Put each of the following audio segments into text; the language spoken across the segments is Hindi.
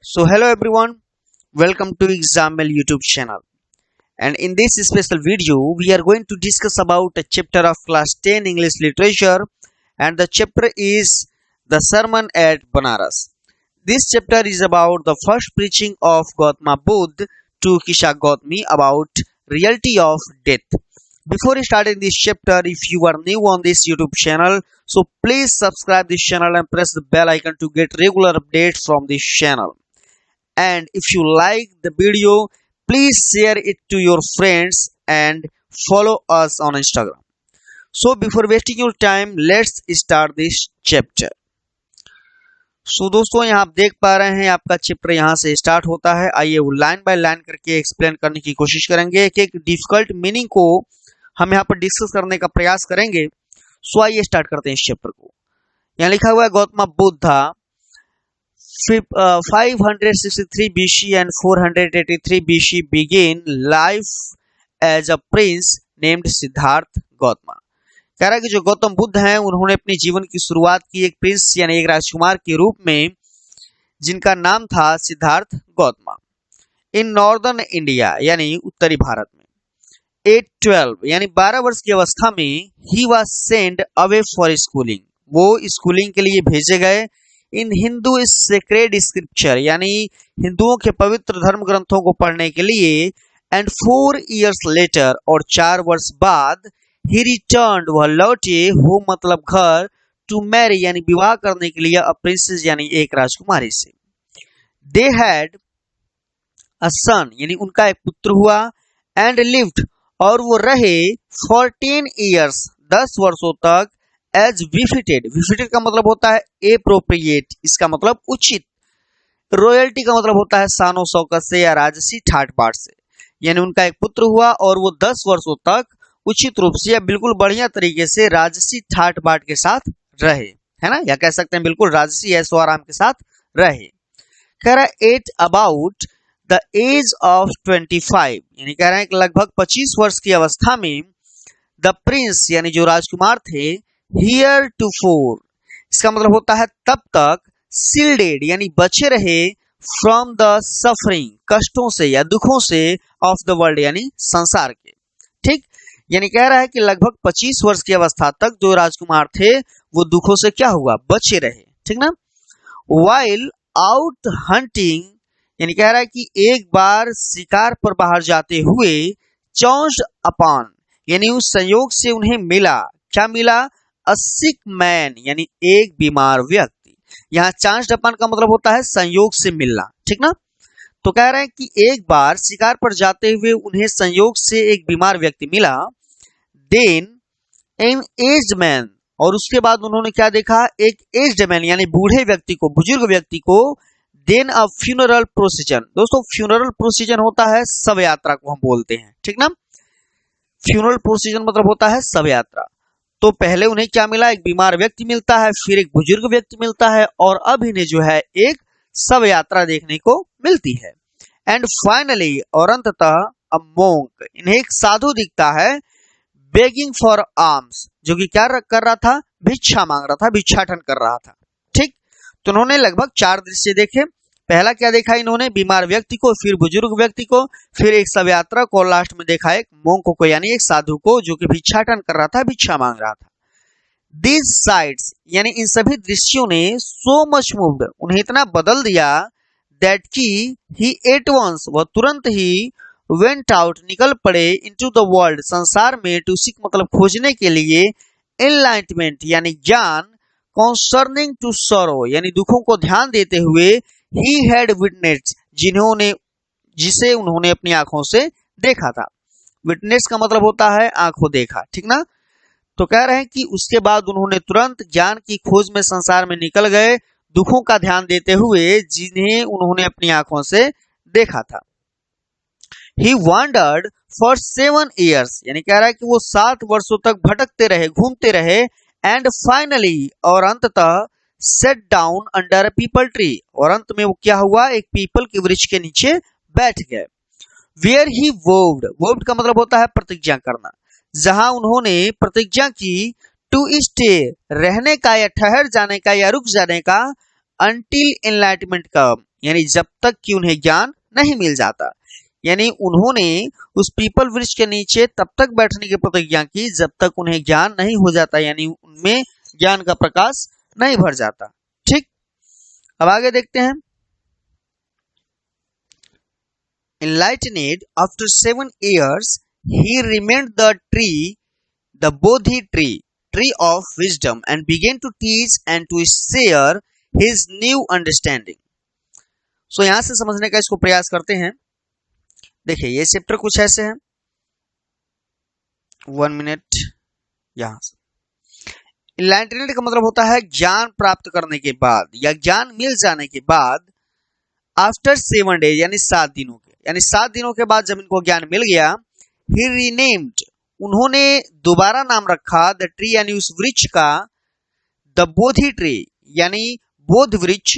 So hello everyone, welcome to Example YouTube channel. And in this special video, we are going to discuss about a chapter of class 10 English literature, and the chapter is the Sermon at Banaras. This chapter is about the first preaching of Gautama Buddha to Kisha Gautami about reality of death. Before starting this chapter, if you are new on this YouTube channel, so please subscribe this channel and press the bell icon to get regular updates from this channel. And if you like the video, please share it to your friends and follow us on Instagram. So before wasting your time, let's start this chapter. सो दोस्तों यहाँ आप देख पा रहे हैं आपका चैप्टर यहाँ से स्टार्ट होता है। आइए वो लाइन बाय लाइन करके एक्सप्लेन करने की कोशिश करेंगे। एक एक डिफिकल्ट मीनिंग को हम यहाँ पर डिस्कस करने का प्रयास करेंगे। सो आइए स्टार्ट करते हैं इस चैप्टर को। यहाँ लिखा हुआ है Gautam Buddha 563 BC and 483 BC began life as a prince named Siddharth Gautam. कह रहा है कि जो गौतम बुद्ध हैं उन्होंने अपनी जीवन की शुरुआत की एक प्रिंस यानी एक राजकुमार के रूप में, जिनका नाम था Siddharth Gautam. In northern India यानी उत्तरी भारत में। 8-12 यानी 12 वर्ष की अवस्था में he was send away for schooling, वो स्कूलिंग के लिए भेजे गए। इन हिंदू सेक्रेड स्क्रिप्चर यानी हिंदुओं के पवित्र धर्म ग्रंथों को पढ़ने के लिए। एंड 4 years लेटर और 4 वर्ष बाद ही रिटर्न्ड, वह लौटे, होम मतलब घर, टू मैरी यानी विवाह करने के लिए, अ प्रिंसेस यानी एक राजकुमारी से। दे हैड अ सन यानी उनका एक पुत्र हुआ। एंड लिव्ड और वो रहे 14 years 10 वर्षों तक। एज विफिटेड, विफिटेड का मतलब होता है एप्रोप्रिएट, इसका मतलब उचित। रॉयल्टी का मतलब होता है शानो शौकत से या राजसी ठाट बाट से। यानी उनका एक पुत्र हुआ और वो 10 वर्षों तक उचित रूप से या बिल्कुल बढ़िया तरीके से राजसी ठाट बाट के साथ रहे, है ना, या कह सकते हैं बिल्कुल राजसी ऐशो आराम के साथ रहे। कह रहा है at about the age of 25 यानी कह रहे हैं कि लगभग 25 वर्ष की अवस्था में द प्रिंस यानी जो राजकुमार थे, हियर टू फोर इसका मतलब होता है तब तक, सील्डेड यानी बचे रहे, फ्रॉम द सफरिंग कष्टों से या दुखों से, ऑफ द वर्ल्ड यानी संसार के। ठीक, यानी कह रहा है कि लगभग 25 वर्ष की अवस्था तक जो राजकुमार थे वो दुखों से क्या हुआ, बचे रहे। ठीक ना। वाइल आउट हंटिंग यानी कह रहा है कि एक बार शिकार पर बाहर जाते हुए, चांस्ड अपॉन यानी उस संयोग से उन्हें मिला, क्या मिला, अ सिक मैन यानी एक बीमार व्यक्ति। यहाँ चांस्ड अपॉन का मतलब होता है संयोग से मिलना। ठीक ना। तो कह रहे हैं कि एक बार शिकार पर जाते हुए उन्हें संयोग से एक बीमार व्यक्ति मिला। देन एन एज्ड मैन और उसके बाद उन्होंने क्या देखा, एक एज्ड मैन यानी बूढ़े व्यक्ति को, बुजुर्ग व्यक्ति को। देन अ फ्यूनरल प्रोसीजन, दोस्तों फ्यूनरल प्रोसीजन होता है शव यात्रा को हम बोलते हैं। ठीक ना। फ्यूनरल प्रोसीजन मतलब होता है शव यात्रा। तो पहले उन्हें क्या मिला, एक बीमार व्यक्ति मिलता है, फिर एक बुजुर्ग व्यक्ति मिलता है, और अब इन्हें जो है एक शव यात्रा देखने को मिलती है। एंड फाइनली और अंततः अ मोंक इन्हें एक साधु दिखता है, बेगिंग फॉर आर्म्स जो कि क्या कर रहा था, भिक्षा मांग रहा था, भिक्षाटन कर रहा था। ठीक, तो उन्होंने लगभग 4 दृश्य देखे। पहला क्या देखा इन्होंने, बीमार व्यक्ति को, फिर बुजुर्ग व्यक्ति को, फिर एक शव यात्रा को, और लास्ट में देखा एक मोंक को यानी एक साधु को जो कि भिक्षाटन कर रहा था, भिक्षा मांग रहा था। These sights यानी इन सभी दृश्यों ने so much moved उन्हें इतना बदल दिया, that कि he at once वह तुरंत ही went out निकल पड़े, into the world संसार में, to seek मतलब खोजने के लिए, enlightenment यानी ज्ञान, concerning to sorrow यानी दुखों को ध्यान देते हुए, he had witnessed जिसे उन्होंने अपनी आंखों से देखा था। विटनेस का मतलब होता है आंखों देखा। ठीक ना। तो कह रहे हैं कि उसके बाद उन्होंने तुरंत ज्ञान की खोज में संसार में निकल गए, दुखों का ध्यान देते हुए जिन्हें उन्होंने अपनी आंखों से देखा था। He wandered for 7 years यानी कह रहा है कि वो 7 वर्षों तक भटकते रहे, घूमते रहे। एंड फाइनली और अंततः set down under a people tree और अंत में वो क्या हुआ, एक पीपल के वृक्ष के नीचे बैठ गए। वेयर ही वोव्ड, वोव्ड का मतलब होता है प्रतिज्ञा करना, जहां उन्होंने प्रतिज्ञा की, टू स्टे रहने का या ठहर जाने का या रुक जाने का, अंटिल एनलाइटमेंट का यानी जब तक कि उन्हें ज्ञान नहीं मिल जाता। यानी उन्होंने उस पीपल वृक्ष के नीचे तब तक बैठने की प्रतिज्ञा की जब तक उन्हें ज्ञान नहीं हो जाता, यानी उनमें ज्ञान का प्रकाश नहीं भर जाता। ठीक, अब आगे देखते हैं। Enlightened after 7 years, he remained the Bodhi tree of wisdom, and began to teach and to share his new understanding. So यहां से समझने का इसको प्रयास करते हैं। देखिए ये चैप्टर कुछ ऐसे है, 1 मिनट। यहां से Enlightened का मतलब होता है ज्ञान प्राप्त करने के बाद या ज्ञान मिल जाने के बाद। आफ्टर 7 डेज यानी 7 दिनों के, यानी 7 दिनों के बाद जब इनको ज्ञान मिल गया, ही रीनेम्ड, उन्होंने दोबारा नाम रखा द ट्री यानी उस वृक्ष का, द बोधि ट्री यानी बोध वृक्ष,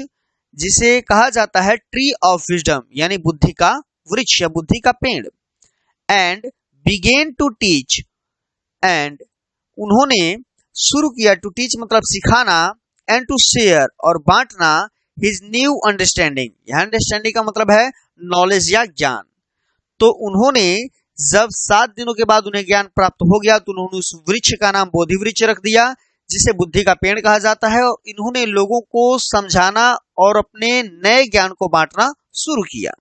जिसे कहा जाता है ट्री ऑफ विजडम यानी बुद्धि का वृक्ष या बुद्धि का पेड़। And began to teach, and उन्होंने शुरू किया, टू टीच मतलब सिखाना, एंड टू शेयर और बांटना, हिज न्यू अंडरस्टैंडिंग, यह अंडरस्टैंडिंग का मतलब है नॉलेज या ज्ञान। तो उन्होंने जब 7 दिनों के बाद उन्हें ज्ञान प्राप्त हो गया तो उन्होंने उस वृक्ष का नाम बोधि वृक्ष रख दिया, जिसे बुद्धि का पेड़ कहा जाता है। और इन्होंने लोगों को समझाना और अपने नए ज्ञान को बांटना शुरू किया।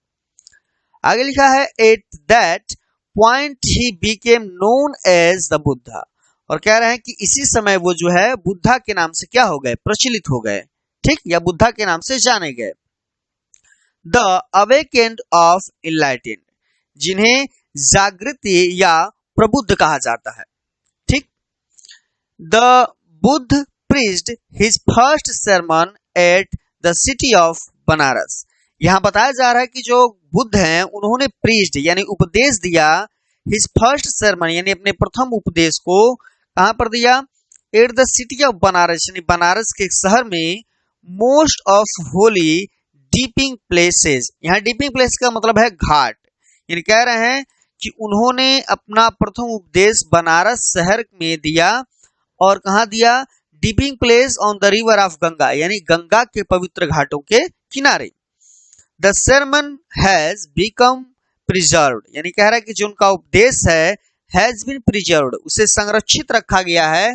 आगे लिखा है, at that point he became known as the Buddha, और कह रहे हैं कि इसी समय वो जो है बुद्धा के नाम से क्या हो गए, प्रचलित हो गए। ठीक, या बुद्धा के नाम से जाने गए। द अवेकेंड ऑफ इनलाइटेंड, जिन्हें जागृति या प्रबुद्ध कहा जाता है। ठीक, the Buddha preached his first sermon at the city of Banaras. यहां बताया जा रहा है कि जो बुद्ध हैं उन्होंने प्रीच्ड यानी उपदेश दिया, हिज फर्स्ट sermon यानी अपने प्रथम उपदेश को कहां पर दिया, at the city of Banaras यानी बनारस के शहर में, मोस्ट ऑफ होली डीपिंग प्लेसेस। यहाँ डीपिंग प्लेस का मतलब है घाट, यानी कह रहे हैं कि उन्होंने अपना प्रथम उपदेश बनारस शहर में दिया, और कहा दिया, dipping place on the river of Ganga यानी गंगा के पवित्र घाटों के किनारे। The sermon has become preserved, यानी कह रहा है कि जो उनका उपदेश है, हैज बीन प्रिजर्व्ड, उसे संरक्षित रखा गया है,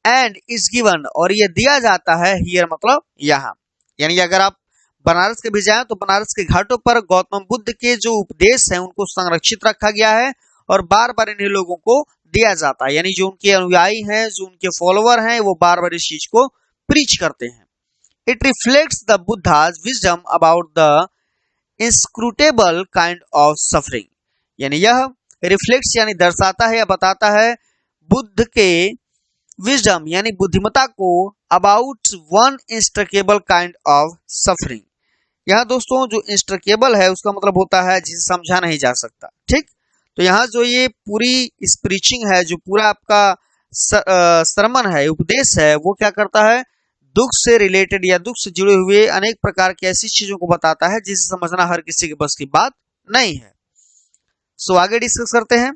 एंड इज गिवन, और ये दिया जाता है, हियर मतलब यहाँ। यानी अगर आप बनारस के भी जाएं तो बनारस के घाटों पर गौतम बुद्ध के जो उपदेश हैं उनको संरक्षित रखा गया है और बार बार इन्हीं लोगों को दिया जाता है। यानी जो उनके अनुयायी हैं, जो उनके फॉलोअर हैं, वो बार बार इस चीज को प्रीच करते हैं। It reflects the Buddha's wisdom about the inscrutable kind of suffering, यानी यह रिफ्लेक्ट्स यानी दर्शाता है या बताता है बुद्ध के विजडम यानी बुद्धिमता को, about one instructable kind of suffering. यहाँ दोस्तों जो इंस्ट्रकेबल है उसका मतलब होता है जिसे समझा नहीं जा सकता। ठीक, तो यहाँ जो ये पूरी स्प्रीचिंग है, जो पूरा आपका सरमन है, उपदेश है, वो क्या करता है, दुख से रिलेटेड या दुख से जुड़े हुए अनेक प्रकार की ऐसी चीजों को बताता है जिसे समझना हर किसी के बस की बात नहीं है। सो आगे डिस्कस करते हैं।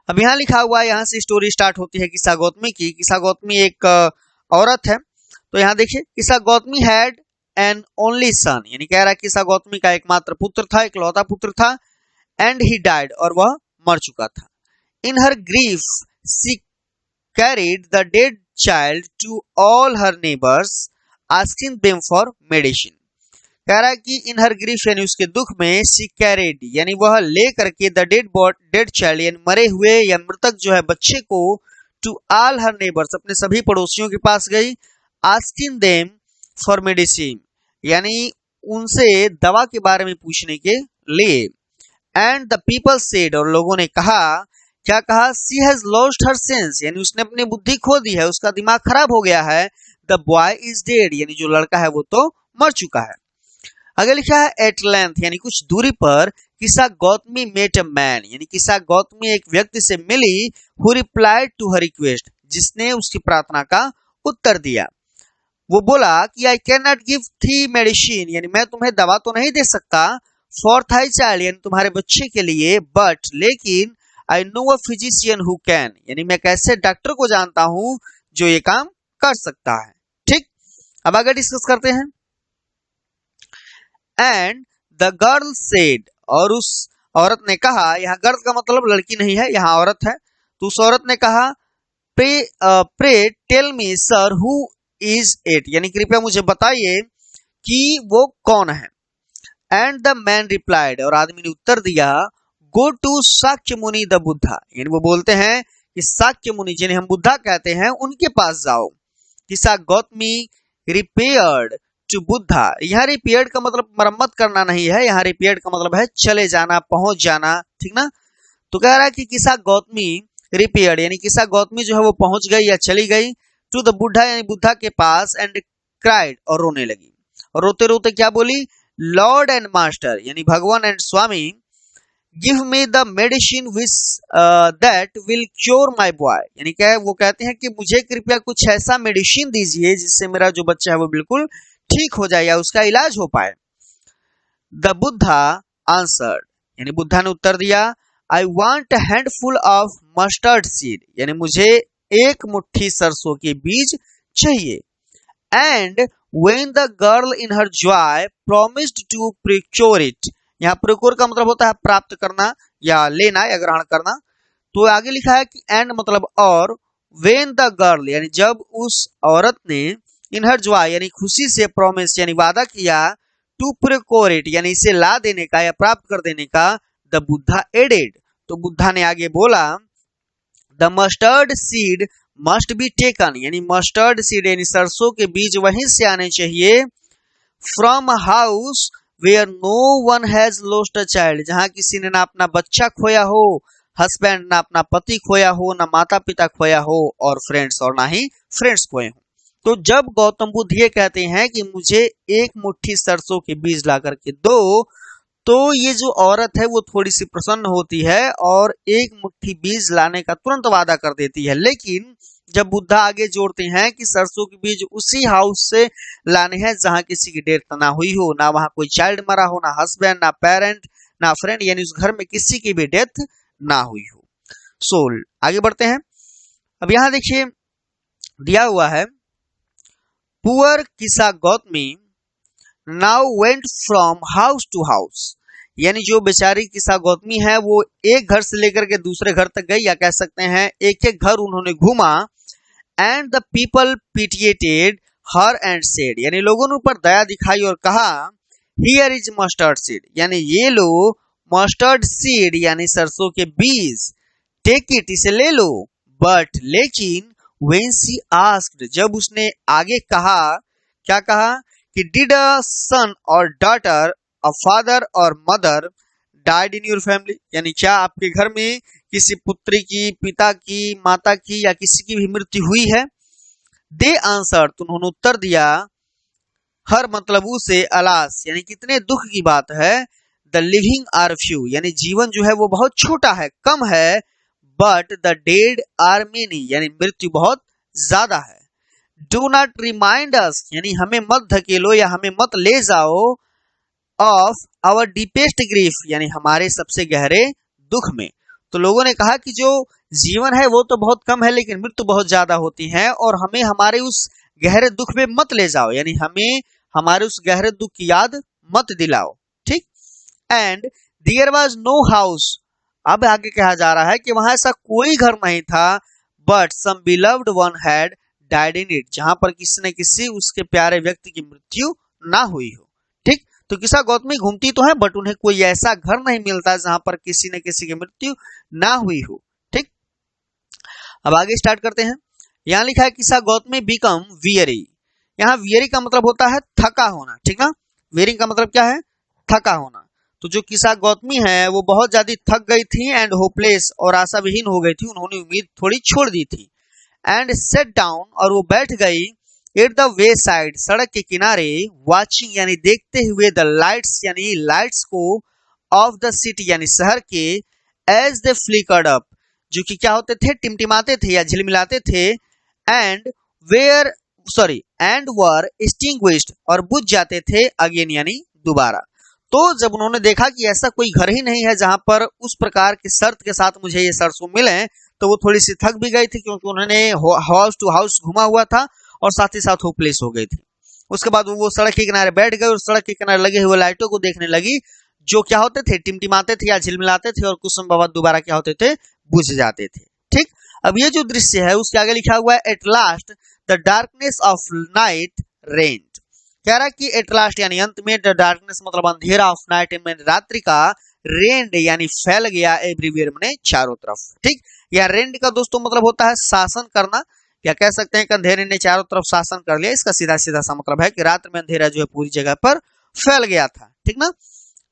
अब यहाँ लिखा हुआ है, यहाँ से स्टोरी स्टार्ट होती है किस्सा गौतमी की। किस्सा गौतमी एक औरत है। तो यहाँ देखिए, किस्सा Gautami had an only son, यानी कह रहा है किस्सा गौतमी का एकमात्र पुत्र था, इकलौता पुत्र था, एंड ही डाइड, और वह मर चुका था। In her grief she carried the dead child to all her neighbours asking them for medicine. कह रहा है कि इन हर ग्रीफ यानी उसके दुख में, सी कैरिड यानी वह ले करके, द डेड चाइल्ड यानी मरे हुए या मृतक जो है बच्चे को, टू ऑल हर नेबर्स अपने सभी पड़ोसियों के पास गई, आस्किंग देम फॉर मेडिसिन यानी उनसे दवा के बारे में पूछने के लिए। एंड द पीपल सेड, और लोगों ने कहा, क्या कहा, सी हैज लॉस्ट हर सेंस यानी उसने अपनी बुद्धि खो दी है, उसका दिमाग खराब हो गया है। द बॉय इज डेड यानी जो लड़का है वो तो मर चुका है। आगे लिखा है, एट लेंथ यानी कुछ दूरी पर, किस्सा गौतमी मेट अ मैन यानी किस्सा गौतमी एक व्यक्ति से मिली, who replied to her request जिसने उसकी प्रार्थना का उत्तर दिया। वो बोला कि I can not give thee medicine यानी मैं तुम्हें दवा तो नहीं दे सकता, फॉर थाई चाइल्ड यानी तुम्हारे बच्चे के लिए, बट लेकिन I know a physician who can यानी मैं कैसे डॉक्टर को जानता हूं जो ये काम कर सकता है। ठीक, अब आगे डिस्कस करते हैं। एंड द गर्ल सेड, और उस औरत ने कहा, यहाँ गर्ल का मतलब लड़की नहीं है, यहाँ औरत है, तो उस औरत ने कहा, pray tell me sir who is it, यानी कृपया मुझे बताइए कि वो कौन है। एंड द मैन रिप्लाइड, और आदमी ने उत्तर दिया, गो टू शाक्य मुनि द बुद्धा, यानी वो बोलते हैं कि शाक्य मुनि जिन्हें हम बुद्धा कहते हैं उनके पास जाओ। किसा गौतमी रिपेयर्ड टू बुद्धा, यहाँ रिपेयर्ड का मतलब मरम्मत करना नहीं है, यहाँ रिपेयर्ड का मतलब है चले जाना, पहुंच जाना, ठीक ना। तो कह रहा है कि किसा गौतमी रिपेयर्ड, यानी किसा गौतमी जो है वो पहुंच गई या चली गई, टू द बुद्धा यानी बुद्धा के पास, एंड क्राइड और रोने लगी, और रोते रोते क्या बोली, लॉर्ड एंड मास्टर यानी भगवान and Swami, give me the medicine which that will cure my boy, यानी क्या है, वो कहते हैं कि मुझे कृपया कुछ ऐसा मेडिसिन दीजिए जिससे मेरा जो बच्चा है वो बिल्कुल ठीक हो जाए या उसका इलाज हो पाए। द बुद्धा आंसर्ड, यानी बुद्धा ने उत्तर दिया, I want handful of mustard seed, यानी मुझे एक मुट्ठी सरसों के बीज चाहिए। And when the girl in her joy promised to procure it, यहाँ प्रोक्योर का मतलब होता है प्राप्त करना या लेना या ग्रहण करना, तो आगे लिखा है कि एंड मतलब और, when the girl यानी जब उस औरत ने, in her joy यानी खुशी से, promise यानी वादा किया, to procure it यानी इसे ला देने का या प्राप्त कर देने का, the Buddha added, तो बुद्धा ने आगे बोला, the mustard seed must be taken, यानी मस्टर्ड सीड यानी सरसों के बीज वहीं से आने चाहिए, from house where no one has lost a child, जहां किसी ने ना अपना बच्चा खोया हो, हस्बैंड ना अपना पति खोया हो, ना माता पिता खोया हो, और फ्रेंड्स और ना ही फ्रेंड्स खोए हो। तो जब गौतम बुद्ध ये कहते हैं कि मुझे एक मुट्ठी सरसों के बीज ला करके दो, तो ये जो औरत है वो थोड़ी सी प्रसन्न होती है और एक मुट्ठी बीज लाने का तुरंत वादा कर देती है। लेकिन जब बुद्धा आगे जोड़ते हैं कि सरसों के बीज उसी हाउस से लाने हैं जहां किसी की डेथ ना हुई हो, ना वहां कोई चाइल्ड मरा हो, ना हस्बैंड, ना पेरेंट, ना फ्रेंड, यानी उस घर में किसी की भी डेथ ना हुई हो। सोल आगे बढ़ते हैं। अब यहां देखिए दिया हुआ है, poor Kisa Gotami now went from house to house, यानी जो बेचारी किसा गौतमी है वो एक घर से लेकर के दूसरे घर तक गई, या कह सकते हैं एक एक घर उन्होंने घूमा। And the people pitied her and said, यानी लोगों ने ऊपर दया दिखाई और कहा, हियर इज मस्टर्ड सीड, यानी ये लो मस्टर्ड सीड यानी सरसों के बीज, टेक इट इसे ले लो। बट लेकिन व्हेन शी आस्क्ड, जब उसने आगे कहा, क्या कहा कि डिड अ सन और डॉटर, अ फादर और mother died in your family, यानी क्या आपके घर में किसी पुत्री की, पिता की, माता की या किसी की भी मृत्यु हुई है। दे आंसर, तो उन्होंने उत्तर दिया, हर मतलब उसे, अलास यानी कितने दुख की बात है, द लिविंग आर फ्यू, यानी जीवन जो है वो बहुत छोटा है, कम है, but the dead are many, यानी मृत्यु बहुत ज्यादा है। डू नॉट रिमाइंड अस, यानी हमें मत धकेलो या हमें मत ले जाओ, ऑफ आवर डीपेस्ट ग्रीफ, यानी हमारे सबसे गहरे दुख में। तो लोगों ने कहा कि जो जीवन है वो तो बहुत कम है लेकिन मृत्यु बहुत ज्यादा होती है, और हमें हमारे उस गहरे दुख में मत ले जाओ, यानी हमें हमारे उस गहरे दुख की याद मत दिलाओ, ठीक। And there was no house, अब आगे कहा जा रहा है कि वहां ऐसा कोई घर नहीं था, but some beloved one had died in it, जहां पर किसी न किसी उसके प्यारे व्यक्ति की मृत्यु ना हुई हो, ठीक। तो किसा गौतमी घूमती तो है बट उन्हें कोई ऐसा घर नहीं मिलता जहां पर किसी न किसी की मृत्यु ना हुई हो, ठीक। अब आगे स्टार्ट करते हैं। यहाँ लिखा है किसा गौतमी बिकम वियरी, यहाँ वियरी का मतलब होता है थका होना, ठीक ना। वियरी का मतलब क्या है, थका होना। तो जो किसा गौतमी है वो बहुत ज्यादा थक गई थी, एंड होपलेस और आशा विहीन हो गई थी, उन्होंने उम्मीद थोड़ी छोड़ दी थी। एंड सेट डाउन, और वो बैठ गई, एट द वे साइड, सड़क के किनारे, वाचिंग यानी देखते हुए, द लाइट्स यानी लाइट्स को, ऑफ द सिटी यानी शहर के, एज दे फ्लिकर्ड अप, जो कि क्या होते थे, टिमटिमाते थे या झिलमिलाते थे, and where sorry and were extinguished, और बुझ जाते थे, अगेन यानी दोबारा। तो जब उन्होंने देखा कि ऐसा कोई घर ही नहीं है जहां पर उस प्रकार की शर्त के साथ मुझे ये सरसों मिले, तो वो थोड़ी सी थक भी गई थी, क्योंकि उन्होंने हाउस टू हाउस घुमा हुआ था और साथ ही साथ होपलेस हो गई थी। उसके बाद वो सड़क के किनारे बैठ गए और सड़क के किनारे लगे हुए लाइटों को देखने लगी, जो क्या होते थे, टिमटिमाते थे या झिलमिलाते थे और कुछ समय बाद दोबारा क्या होते थे, बुझ जाते थे। ठीक, अब ये जो दृश्य है उसके आगे लिखा हुआ है at last the darkness of night rent. कह रहा है कि एट लास्ट यानी अंत में, द डार्कनेस मतलब अंधेरा, ऑफ नाइट में रात्रि का, रेंड यानी फैल गया एवरीवेयर में चारों तरफ। ठीक, या रेंड का दोस्तों मतलब होता है शासन करना, या कह सकते हैं कि अंधेरे ने चारों तरफ शासन कर लिया। इसका सीधा सीधा सा मतलब है कि रात में अंधेरा जो है पूरी जगह पर फैल गया था। ठीक ना,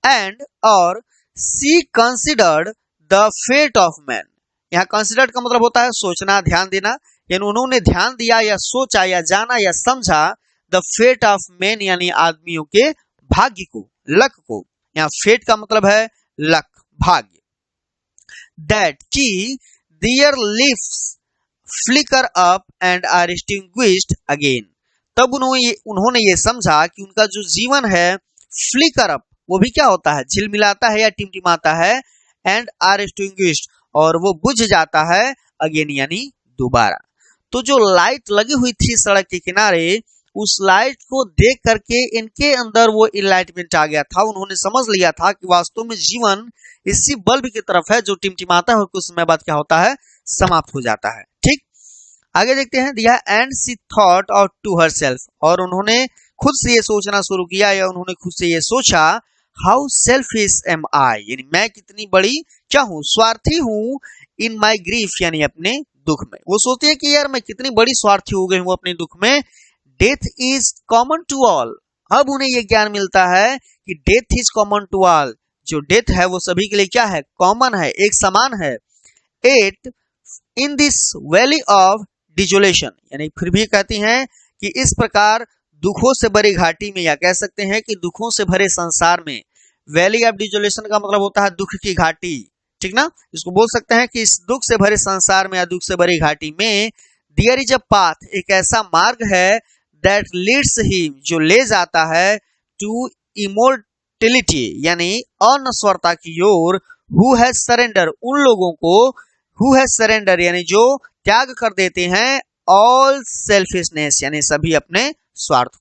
एंड और she considered the fate of man. यहाँ कंसिडर्ड का मतलब होता है सोचना, ध्यान देना, यानी उन्होंने ध्यान दिया या सोचा या जाना या समझा द फेट ऑफ मैन यानी आदमियों के भाग्य को, लक को। यहाँ फेट का मतलब है लक, भाग्य। दैट की their lives flicker up and are extinguished again. तब उन्होंने ये समझा कि उनका जो जीवन है फ्लिकर अप, वो भी क्या होता है, झिलमिलाता है या टिमटिमाता है, एंड आर एक्सटिंग्विश्ड और वो बुझ जाता है, अगेन यानी दोबारा। तो जो लाइट लगी हुई थी सड़क के किनारे, उस लाइट को देख करके इनके अंदर वो इनलाइटमेंट आ गया था। उन्होंने समझ लिया था कि वास्तव में जीवन इसी बल्ब की तरफ है जो टिमटिमाता है और कुछ समय बाद क्या होता है, समाप्त हो जाता है। ठीक, आगे देखते हैं, दिया and she thought out to herself, और उन्होंने खुद से ये सोचना शुरू किया या उन्होंने खुद से ये सोचा, हाउ सेल्फिश एम आई, यानी मैं कितनी बड़ी क्या हूँ, स्वार्थी हूँ, इन माई ग्रीफ यानी अपने दुख में। वो सोचती है कि यार मैं कितनी बड़ी स्वार्थी हो गई हूँ अपने दुख में। Death is common to all, अब उन्हें ये ज्ञान मिलता है कि death is common to all, जो डेथ है वो सभी के लिए क्या है, कॉमन है, एक समान है। At in this valley of desolation, यानी फिर भी कहती हैं कि इस प्रकार दुखों से भरी घाटी में, या कह सकते हैं कि दुखों से भरे संसार में, वैली ऑफ डिजोलेशन का मतलब होता है दुख की घाटी। ठीक ना, इसको बोल सकते हैं कि इस दुख से भरे संसार में या दुख से भरी घाटी में, देयर इज अ पाथ, एक ऐसा मार्ग है, दैट लीड्स हिम, जो ले जाता है, टू इमोर्टेलिटी यानी अनश्वरता की ओर, हु हैज सरेंडर, उन लोगों को, हु हैज सरेंडर यानी जो त्याग कर देते हैं, ऑल सेल्फिशनेस यानी सभी अपने स्वार्थ